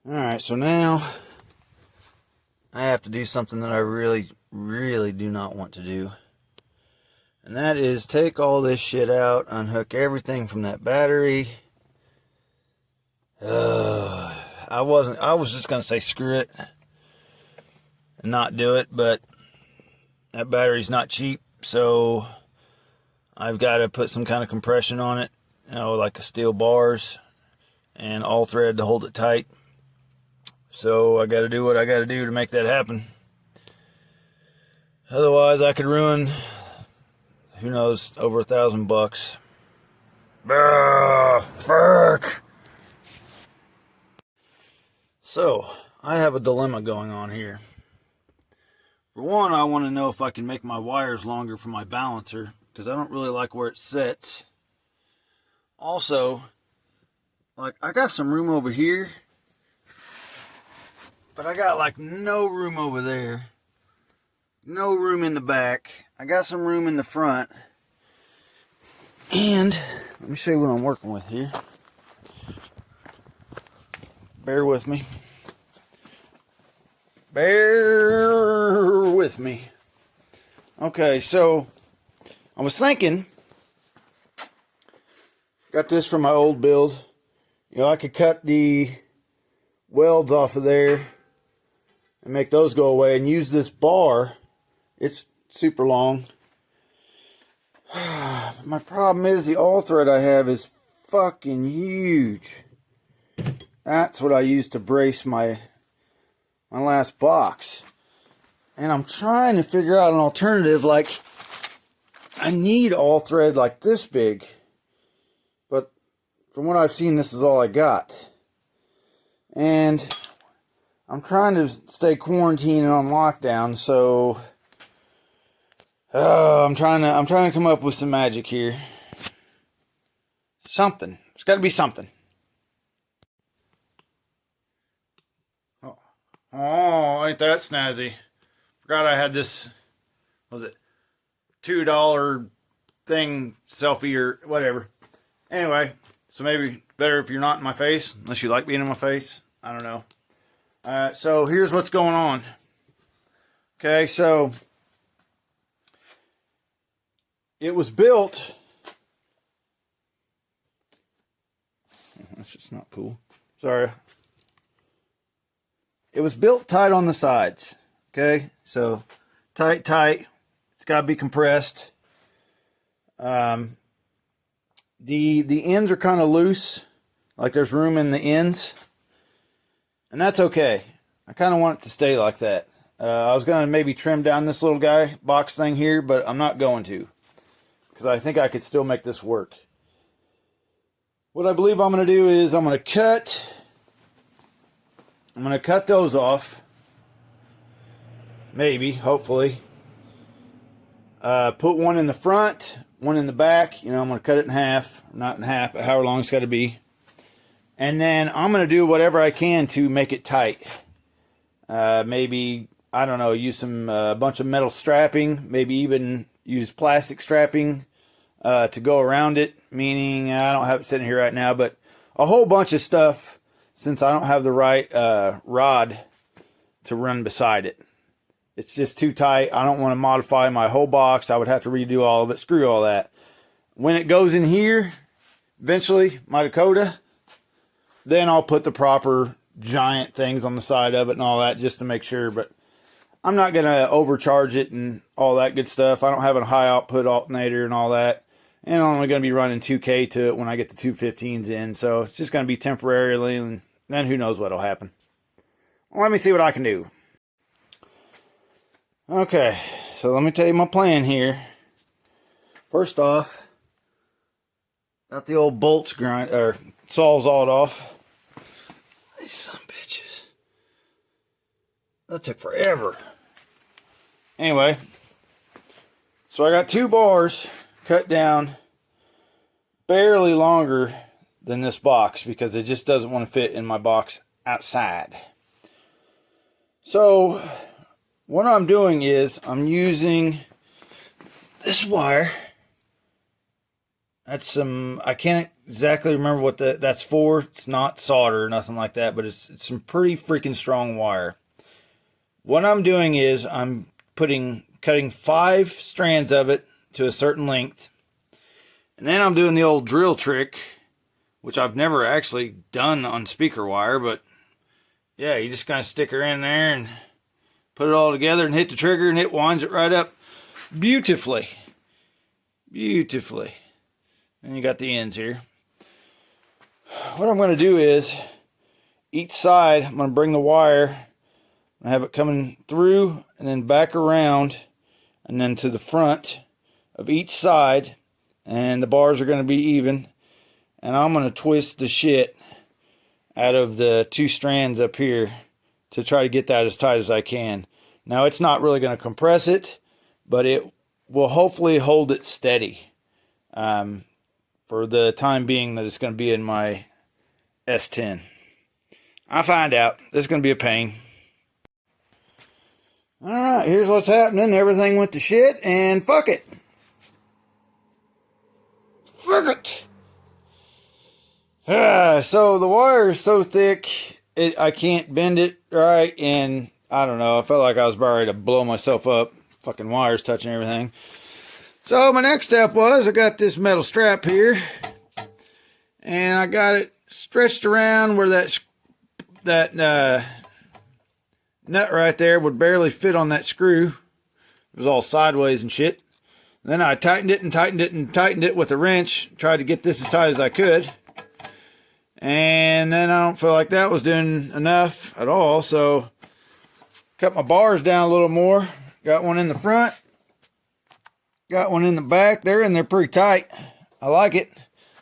Alright, so now I have to do something that I really do not want to do. And that is take all this shit out, unhook everything from that battery. I was just going to say screw it and not do it, but that battery's not cheap, so I've got to put some kind of compression on it, like a steel bars and all thread to hold it tight. So I got to do what I got to do to make that happen. Otherwise, I could ruin, who knows, over $1,000. Fuck. So, I have a dilemma going on here. For one, I want to know if I can make my wires longer for my balancer, because I don't really like where it sits. Also, like, I got some room over here, but I got like no room over there. No room in the back. I got some room in the front. And let me show you what I'm working with here. Bear with me. Bear with me. Okay, so I was thinking, got this from my old build. I could cut the welds off of there and make those go away and use this bar. It's super long. My problem is the all thread I have is fucking huge. That's what I used to brace my last box. And I'm trying to figure out an alternative. Like, I need all thread like this big. But from what I've seen, this is all I got. And I'm trying to stay quarantined and on lockdown, so I'm trying to come up with some magic here. Something. There's got to be something. Oh, ain't that snazzy. Forgot I had this, what was it, $2 thing, selfie or whatever. Anyway, so maybe better if you're not in my face, unless you like being in my face. I don't know. So here's what's going on. Okay, so it was built. That's just not cool. Sorry. It was built tight on the sides. Okay, so tight. It's got to be compressed. The ends are kind of loose, like there's room in the ends, and that's okay. I kind of want it to stay like that. I was going to maybe trim down this little box thing here, but I'm not going to, because I think I could still make this work. What I believe I'm going to do is I'm going to cut those off. Maybe, hopefully. Put one in the front, one in the back. I'm going to cut it in half. Not in half, but however long it's got to be. And then I'm going to do whatever I can to make it tight. Maybe, I don't know, use some bunch of metal strapping. Maybe even use plastic strapping to go around it. Meaning, I don't have it sitting here right now, but a whole bunch of stuff, since I don't have the right rod to run beside it. It's just too tight. I don't want to modify my whole box. I would have to redo all of it. Screw all that. When it goes in here, eventually, my Dakota, then I'll put the proper giant things on the side of it and all that just to make sure. But I'm not going to overcharge it and all that good stuff. I don't have a high output alternator and all that. And I'm only going to be running 2K to it when I get the 215s in. So it's just going to be temporarily, and then who knows what will happen. Well, let me see what I can do. Okay, so let me tell you my plan here. First off, got the old bolts sawzalled off. These some bitches. That took forever. Anyway, so I got 2 bars cut down barely longer than this box because it just doesn't want to fit in my box outside. So what I'm doing is I'm using this wire. That's some, I can't exactly remember what that's for. It's not solder or nothing like that, but it's some pretty freaking strong wire. What I'm doing is I'm cutting 5 strands of it to a certain length. And then I'm doing the old drill trick, which I've never actually done on speaker wire, but yeah, you just kind of stick her in there and put it all together and hit the trigger and it winds it right up beautifully. Beautifully. And you got the ends here. What I'm going to do is each side, I'm going to bring the wire, I have it coming through and then back around and then to the front of each side, and the bars are going to be even, and I'm going to twist the shit out of the 2 strands up here to try to get that as tight as I can. Now it's not really going to compress it, but it will hopefully hold it steady for the time being that it's going to be in my S10. I'll find out. This is going to be a pain. Alright, here's what's happening. Everything went to shit, and fuck it. Fuck it. So the wire is so thick, I can't bend it right, and I don't know, I felt like I was about ready to blow myself up. Fucking wires touching everything. So my next step was, I got this metal strap here, and I got it stretched around where that nut right there would barely fit on that screw. It was all sideways and shit. Then I tightened it and tightened it and tightened it with a wrench. Tried to get this as tight as I could. And then I don't feel like that was doing enough at all. So cut my bars down a little more. Got one in the front. Got one in the back. They're in there pretty tight. I like it.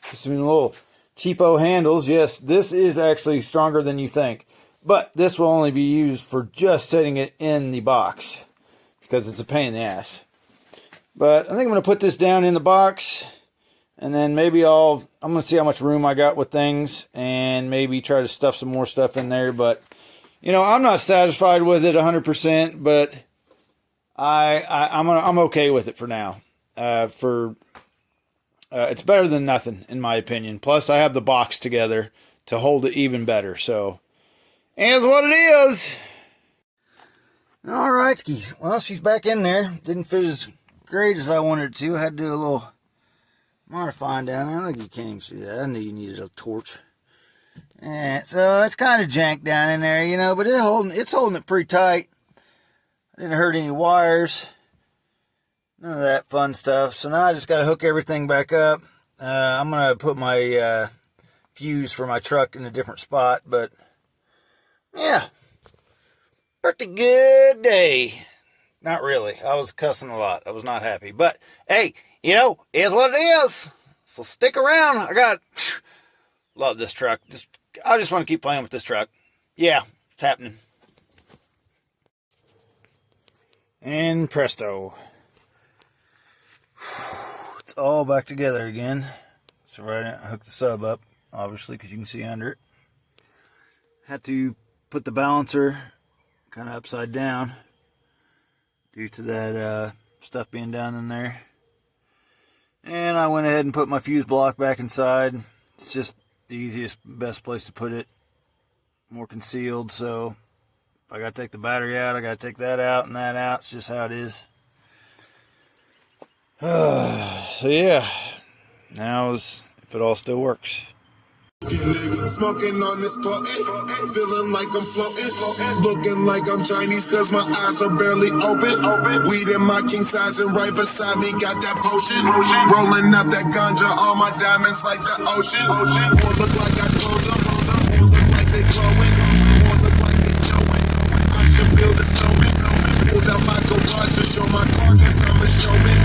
Some little cheapo handles. Yes, this is actually stronger than you think. But this will only be used for just setting it in the box, because it's a pain in the ass. But I think I'm going to put this down in the box, and then maybe I'm going to see how much room I got with things, and maybe try to stuff some more stuff in there. But, you know, I'm not satisfied with it 100%, but I'm okay with it for now. It's better than nothing, in my opinion. Plus, I have the box together to hold it even better, so is what it is. Alright, skis. Well, she's back in there. Didn't fit as great as I wanted it to. I had to do a little modifying down there. I think you can't even see that. I knew you needed a torch. And so it's kind of janked down in there, you know, but it's holding it pretty tight. I didn't hurt any wires. None of that fun stuff. So now I just got to hook everything back up. I'm going to put my fuse for my truck in a different spot, but yeah, pretty good day. Not really. I was cussing a lot. I was not happy. But, hey, you know, it's what it is. So stick around. Love this truck. I just want to keep playing with this truck. Yeah, it's happening. And presto. It's all back together again. So right now, I hooked the sub up, obviously, because you can see under it. Had to put the balancer kind of upside down due to that stuff being down in there. And I went ahead and put my fuse block back inside. It's just the easiest, best place to put it. More concealed, so if I got to take the battery out, I got to take that out and that out. It's just how it is. So yeah, now is if it all still works. Smoking on this potent, feeling like I'm floating, looking like I'm Chinese cause my eyes are barely open. Weed in my king size and right beside me got that potion. Rolling up that ganja, all my diamonds like the ocean. More look like I told them, more look like they glowing, more look like they showing. I should build a snowman. Pulled out my garage to show my car cause I'm a showman.